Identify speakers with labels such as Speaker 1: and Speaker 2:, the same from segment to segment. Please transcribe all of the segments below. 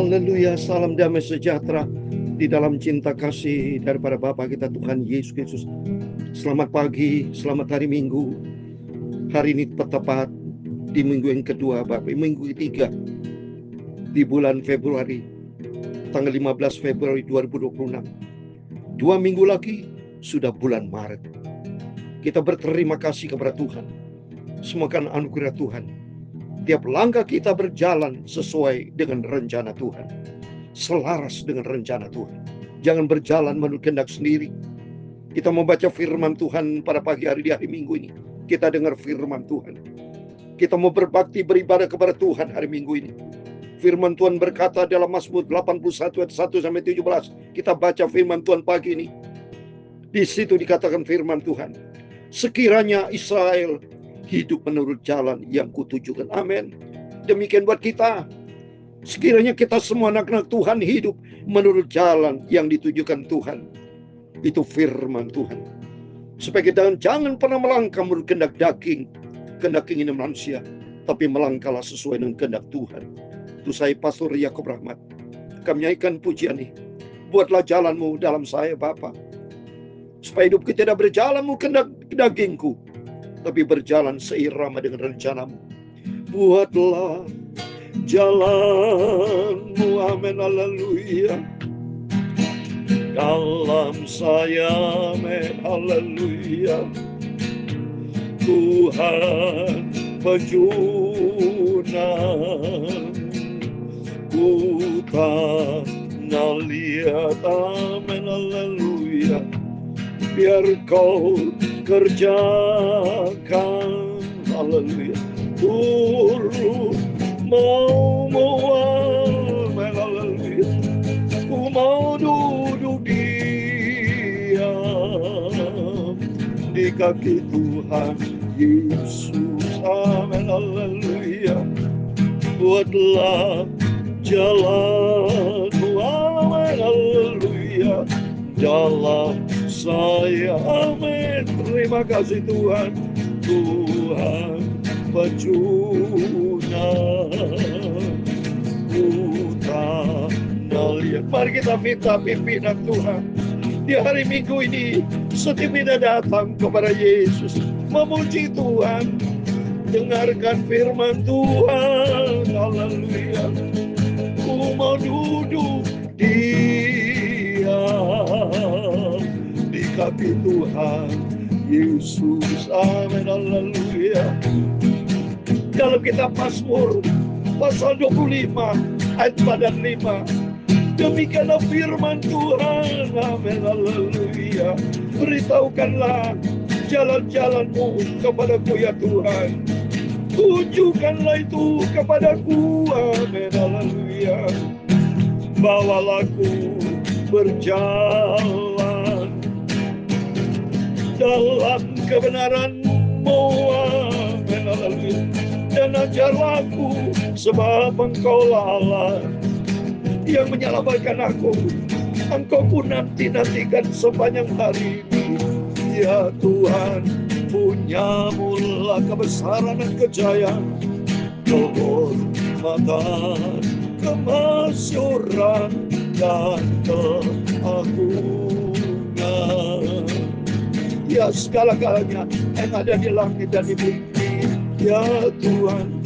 Speaker 1: Haleluya, salam damai sejahtera di dalam cinta kasih daripada Bapa kita Tuhan Yesus Kristus. Selamat pagi, selamat hari Minggu. Hari ini tepat di minggu yang kedua, Bapak, minggu ketiga di bulan Februari, tanggal 15 Februari 2026. 2 minggu lagi sudah bulan Maret. Kita berterima kasih kepada Tuhan. Semoga anugerah Tuhan. Tiap langkah kita berjalan sesuai dengan rencana Tuhan, selaras dengan rencana Tuhan. Jangan berjalan menurut kehendak sendiri. Kita membaca firman Tuhan pada pagi hari di hari Minggu ini. Kita dengar firman Tuhan. Kita mau berbakti beribadah kepada Tuhan hari Minggu ini. Firman Tuhan berkata dalam Mazmur 81 ayat 1-17. Kita baca firman Tuhan pagi ini. Di situ dikatakan firman Tuhan, sekiranya Israel hidup menurut jalan yang kutujukan. Amin. Demikian buat kita. Sekiranya kita semua anak-anak Tuhan hidup menurut jalan yang ditujukan Tuhan. Itu firman Tuhan. Supaya kita jangan pernah melangkah menurut kehendak daging, kehendak keinginan manusia, tapi melangkahlah sesuai dengan kehendak Tuhan. Itu saya Pastor Yakob Rahmat. Kami nyanyikan pujian ini. Buatlah jalanmu dalam saya Bapa. Supaya hidup kita tidak berjalan kehendak dagingku, tapi berjalan seirama dengan rencanamu. Buatlah jalanmu, amin, haleluya, dalam saya, amin, haleluya. Tuhan penjunan ku tanah liat, amin, haleluya. Biar kau kerjakan, haleluya, turun mau haleluya. Ku mau duduk diam di kaki Tuhan Yesus, amin, haleluya. Buatlah jalanmu, amin, haleluya, dalam saya, amin. Terima kasih Tuhan. Tuhan penjunan tanah liat. Mari kita minta pimpinan Tuhan di hari Minggu ini. Setiap kita datang kepada Yesus, memuji Tuhan, dengarkan firman Tuhan, haleluya. Ku mau duduk diam di kaki Tuhan Yesus, amin, haleluya. Kalau kita Mazmur pasal 25 ayat 4 dan 5, demikianlah firman Tuhan, amin, haleluya. Beritahukanlah jalan-jalanmu kepadaku ya Tuhan, tunjukkanlah itu kepadaku, amin, haleluya. Bawalah aku berjalan dalam kebenaran-Mu, amin, haleluya. Dan ajarlah aku, sebab Engkau-lah Allah yang menyelamatkan aku. Engkau pun nanti-nantikan sepanjang hari ini. Ya Tuhan, punya-Mu-lah kebesaran dan kejayaan, kehormatan, kemasyuran, dan keagungan. Ya segala-galanya yang ada di langit dan di bumi, ya Tuhan,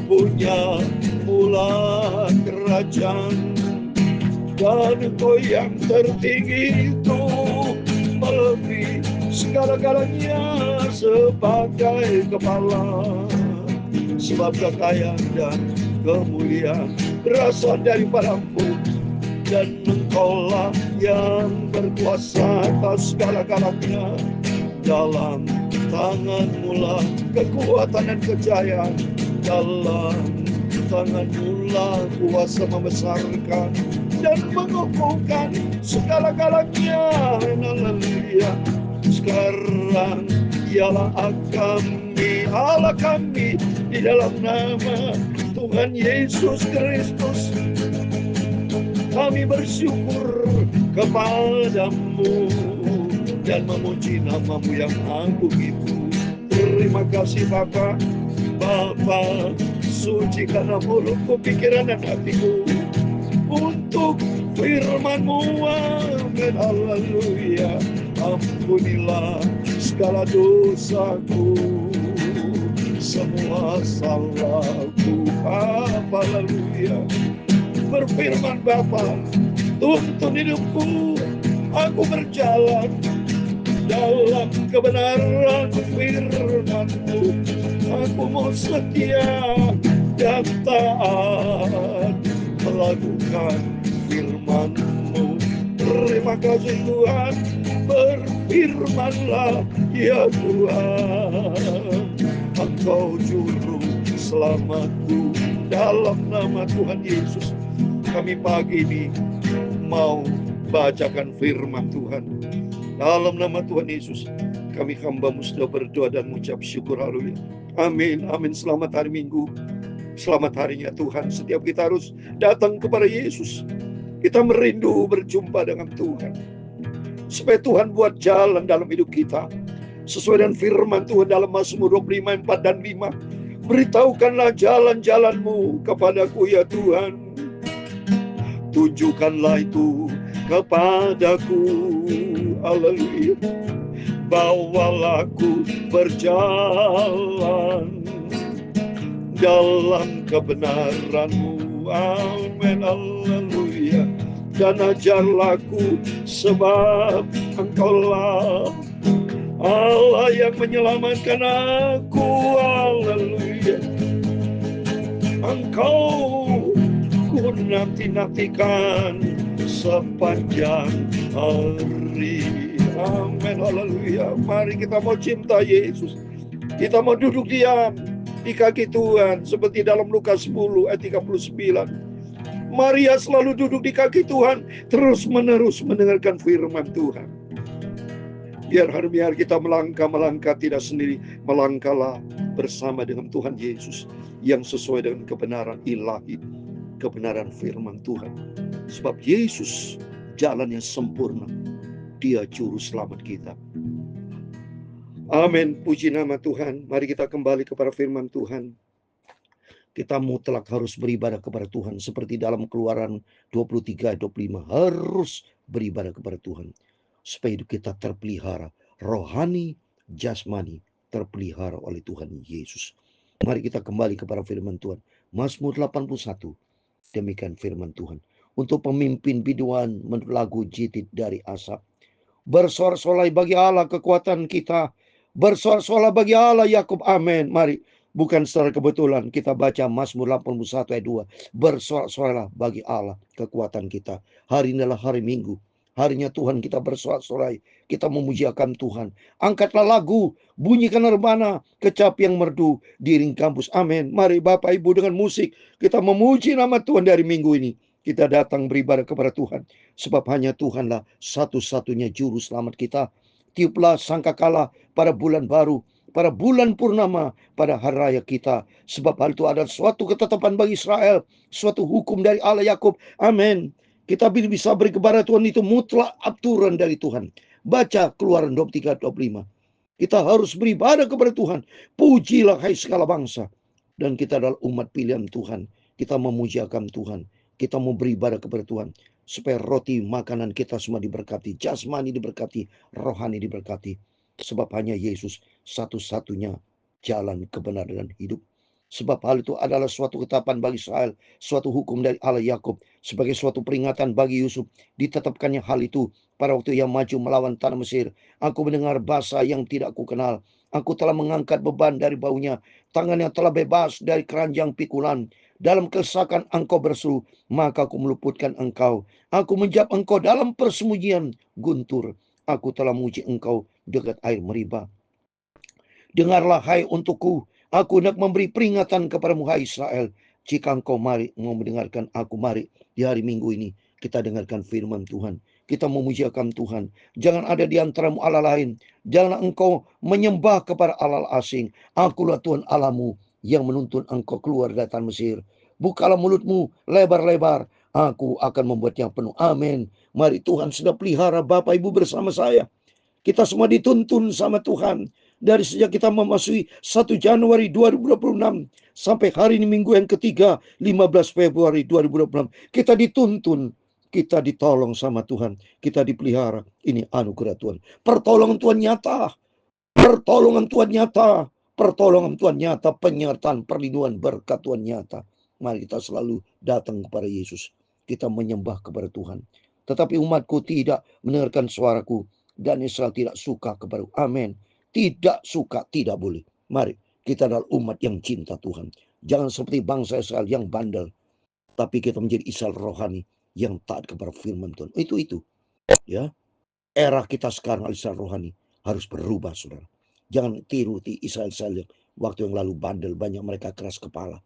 Speaker 1: punya mula kerajaan, dan Engkau yang tertinggi itu melebihi segala-galanya sebagai kepala. Sebab kekayaan dan kemuliaan berasal daripada-Mu, dan Engkau-lah yang berkuasa atas segala-galanya. Dalam tangan-Mu-lah kekuatan dan kejayaan, dalam tangan-Mu-lah kuasa membesarkan dan mengukuhkan segala-galanya, haleluya. Sekarang ialah Allah kami di dalam nama Tuhan Yesus Kristus. Kami bersyukur kepadamu dan memuji nama-Mu yang agung itu. Terima kasih Bapa. Bapa, sucikanlah mulutku, pikiran dan hatiku, untuk firman-Mu. Amin, haleluya. Ampunilah segala dosaku, semua salahku. Haleluya. Berfirman Bapa, tuntun hidupku, aku berjalan dalam kebenaran firman-Mu. Aku mau setia dan taat melakukan firman-Mu. Terima kasih Tuhan, berfirmanlah ya Tuhan. Engkau juru selamatku, dalam nama Tuhan Yesus. Kami pagi ini mau bacakan firman Tuhan. Dalam nama Tuhan Yesus, kami hamba-Mu sudah berdoa dan mengucap syukur. Haleluya. Amin, amin. Selamat hari Minggu, selamat harinya Tuhan. Setiap kita harus datang kepada Yesus. Kita merindu berjumpa dengan Tuhan, supaya Tuhan buat jalan dalam hidup kita sesuai dengan firman Tuhan dalam Mazmur 25, 4 dan 5. Beritahukanlah jalan-jalan-Mu kepadaku ya Tuhan, tunjukkanlah itu kepadaku. Haleluya. Bawalah aku berjalan dalam kebenaran-Mu. Amin, haleluya. Dan ajarlah aku, sebab Engkaulah Allah yang menyelamatkan aku. Haleluya. Engkau ku nanti-nantikan sepanjang hari. Amin, haleluya. Mari kita mau cinta Yesus. Kita mau duduk diam di kaki Tuhan, seperti dalam Lukas 10 ayat 39. Maria selalu duduk di kaki Tuhan, terus menerus mendengarkan firman Tuhan. Biar kita melangkah tidak sendiri, melangkahlah bersama dengan Tuhan Yesus yang sesuai dengan kebenaran ilahi, kebenaran firman Tuhan. Sebab Yesus jalan yang sempurna, Dia juru selamat kita. Amin, puji nama Tuhan. Mari kita kembali kepada firman Tuhan. Kita mutlak harus beribadah kepada Tuhan, seperti dalam Keluaran 23 ayat 25, harus beribadah kepada Tuhan supaya hidup kita terpelihara, rohani, jasmani terpelihara oleh Tuhan Yesus. Mari kita kembali kepada firman Tuhan. Mazmur 81, demikian firman Tuhan. Untuk pemimpin biduan menurut lagu jitid dari Asap. Bersorak-sorai bagi Allah kekuatan kita, bersorak-sorai bagi Allah Yakub. Amin. Mari, bukan secara kebetulan kita baca Mazmur 81 ayat 2. Bersorak-sorailah bagi Allah kekuatan kita. Hari ini adalah hari Minggu, harinya Tuhan kita bersorak-sorai, kita memujiakan Tuhan. Angkatlah lagu, bunyikan rebana, kecapi yang merdu, diiring kampus. Amin. Mari Bapak Ibu, dengan musik kita memuji nama Tuhan dari minggu ini. Kita datang beribadah kepada Tuhan, sebab hanya Tuhanlah satu-satunya juru selamat kita. Tiuplah sangkakala pada bulan baru, pada bulan purnama, pada hari raya kita. Sebab hal itu adalah suatu ketetapan bagi Israel, suatu hukum dari Allah Yakub. Amin. Kita bisa beri kepada Tuhan itu mutlak aturan dari Tuhan. Baca Keluaran 23, 25. Kita harus beribadah kepada Tuhan. Pujilah hai segala bangsa. Dan kita adalah umat pilihan Tuhan. Kita memujiakan Tuhan. Kita mau beribadah kepada Tuhan. Supaya roti makanan kita semua diberkati. Jasmani diberkati. Rohani diberkati. Sebab hanya Yesus satu-satunya jalan kebenaran dan hidup. Sebab hal itu adalah suatu ketetapan bagi Israel, suatu hukum dari Allah Yakub, sebagai suatu peringatan bagi Yusuf. Ditetapkannya hal itu pada waktu ia maju melawan tanah Mesir. Aku mendengar bahasa yang tidak aku kenal. Aku telah mengangkat beban dari baunya, tangannya telah bebas dari keranjang pikulan. Dalam kesesakan engkau berseru, maka aku meluputkan engkau. Aku menjawab engkau dalam persembunyian guntur. Aku telah memuji engkau dekat air Meriba. Dengarlah hai untukku, aku hendak memberi peringatan kepadamu hai Israel. Jika engkau mau mendengarkan aku, mari di hari Minggu ini kita dengarkan firman Tuhan. Kita memujiakan Tuhan. Jangan ada di antaramu Allah lain. Janganlah engkau menyembah kepada Allah asing. Akulah Tuhan Allahmu yang menuntun engkau keluar dari tanah Mesir. Bukalah mulutmu lebar-lebar, aku akan membuatnya penuh. Amin. Mari, Tuhan sudah pelihara Bapak Ibu bersama saya. Kita semua dituntun sama Tuhan. dari sejak kita memasuki 1 Januari 2026 sampai hari ini minggu yang ketiga 15 Februari 2026. Kita dituntun, kita ditolong sama Tuhan, kita dipelihara. Ini anugerah Tuhan. Pertolongan Tuhan nyata. Pertolongan Tuhan nyata. Pertolongan Tuhan nyata, penyertaan, perlindungan, berkat Tuhan nyata. Mari kita selalu datang kepada Yesus. Kita menyembah kepada Tuhan. Tetapi umatku tidak mendengarkan suaraku, dan Israel tidak suka kepada. Amin. Tidak suka, tidak boleh. Mari, kita adalah umat yang cinta Tuhan. Jangan seperti bangsa Israel yang bandel, tapi kita menjadi Israel rohani yang taat kepada firman Tuhan. Itu. Ya. Era kita sekarang Israel rohani harus berubah, saudara. Jangan tiru Israel yang waktu yang lalu bandel, banyak mereka keras kepala.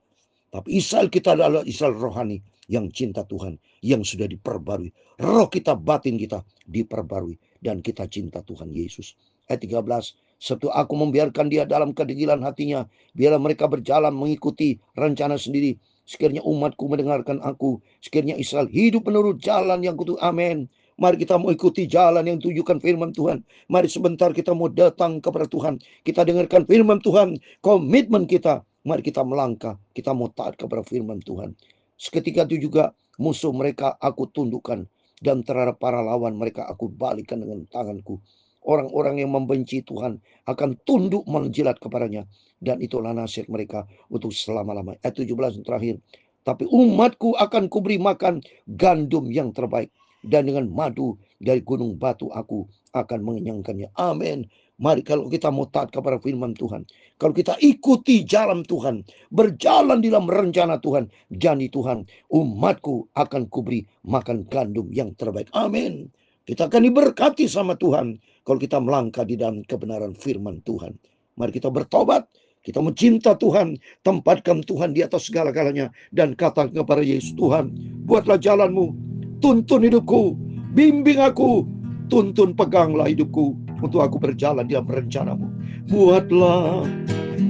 Speaker 1: Tapi Israel kita adalah Israel rohani yang cinta Tuhan, yang sudah diperbarui. Roh kita, batin kita diperbarui, dan kita cinta Tuhan Yesus. Ayat 13, setelah aku membiarkan dia dalam kedegilan hatinya, biarlah mereka berjalan mengikuti rencana sendiri. Sekiranya umatku mendengarkan aku, sekiranya Israel hidup menurut jalan yang kutu. Amin. Mari kita mau ikuti jalan yang tujukan firman Tuhan. Mari sebentar kita mau datang kepada Tuhan. Kita dengarkan firman Tuhan. Komitmen kita. Mari kita melangkah. Kita mau taat kepada firman Tuhan. Seketika itu juga musuh mereka aku tundukkan. Dan terhadap para lawan mereka aku balikan dengan tanganku. Orang-orang yang membenci Tuhan akan tunduk menjilat kepadanya. Dan itulah nasihat mereka untuk selama-lamanya. Ayat 17 terakhir. Tapi umatku akan kuberi makan gandum yang terbaik. Dan dengan madu dari gunung batu aku akan mengenyangkannya. Amin. Mari kalau kita mau taat kepada firman Tuhan, kalau kita ikuti jalan Tuhan, berjalan dalam rencana Tuhan, janji Tuhan, umatku akan kuberi makan gandum yang terbaik. Amin. Kita akan diberkati sama Tuhan kalau kita melangkah di dalam kebenaran firman Tuhan. Mari kita bertobat. Kita mencinta Tuhan, tempatkan Tuhan di atas segala-galanya, dan katakan kepada Yesus, Tuhan, buatlah jalanmu, tuntun hidupku, bimbing aku, tuntun peganglah hidupku, untuk aku berjalan dalam rencanamu. Buatlah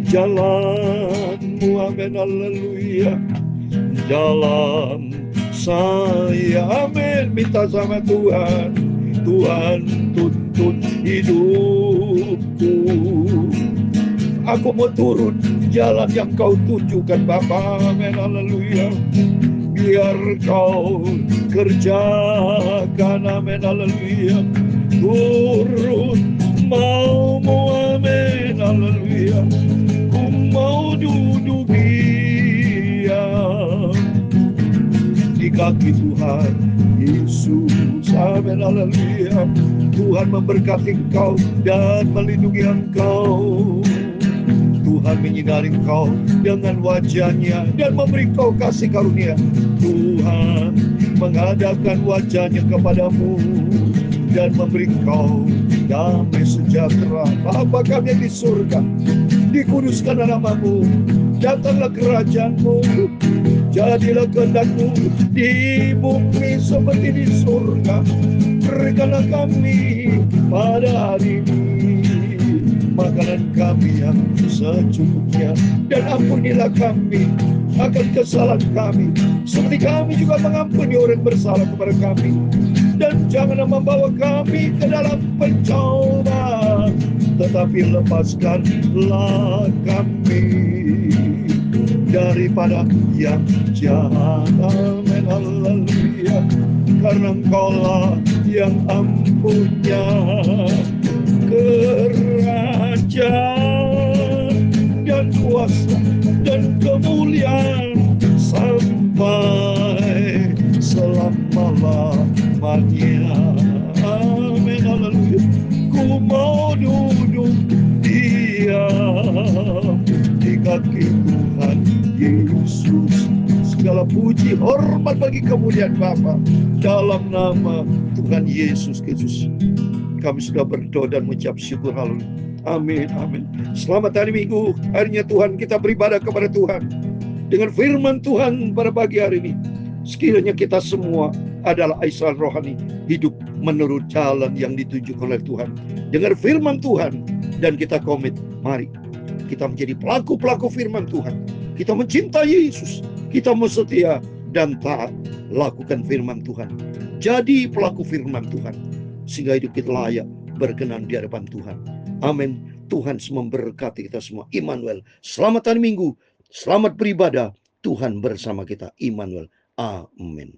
Speaker 1: jalanmu, amin, haleluya, dalam saya, amin. Minta sama Tuhan, Tuhan tuntun hidupku. Aku mau turun jalan yang kau tunjukkan Bapa, amin, haleluya. Biar kau kerjakan, amin, haleluya. Turun maumu, amin, haleluya. Ku mau duduk diam di kaki Tuhan Yesus, amin, haleluya. Tuhan memberkati engkau dan melindungi engkau. Tuhan menyinari engkau dengan wajahnya dan memberi kau kasih karunia. Tuhan menghadapkan wajahnya kepadamu dan memberi kau damai sejahtera. Bapa kami yang di surga, dikuduskan namamu, datanglah kerajaanmu, jadilah kehendakmu di bumi seperti di surga. Berikanlah kami pada hari ini makanan kami yang secukupnya, dan ampunilah kami akan kesalahan kami, seperti kami juga mengampuni orang bersalah kepada kami. Dan janganlah membawa kami ke dalam pencobaan, tetapi lepaskanlah kami daripada yang jahat. Amin, haleluya. Karena engkaulah yang ampunya kerajaan dan kuasa dan kemuliaan sampai selama-lamanya. Amin, haleluya. Ku mau duduk diam di kaki Tuhan Yesus. Segala puji hormat bagi kemuliaan Bapa, dalam nama Tuhan Yesus Kristus kami sudah berdoa dan mengucap syukur. Haleluya. Amin, amin. Selamat hari Minggu, harinya Tuhan kita beribadah kepada Tuhan dengan firman Tuhan pada pagi hari ini. Sekiranya kita semua adalah Israel rohani, hidup menurut jalan yang ditunjukkan oleh Tuhan. Dengar firman Tuhan dan kita komit. Mari kita menjadi pelaku-pelaku firman Tuhan. Kita mencintai Yesus, kita mau setia dan taat, lakukan firman Tuhan. Jadi pelaku firman Tuhan, sehingga hidup kita layak berkenan di hadapan Tuhan. Amin. Tuhan memberkati kita semua. Immanuel. Selamat hari Minggu. Selamat beribadah. Tuhan bersama kita. Immanuel. Amin.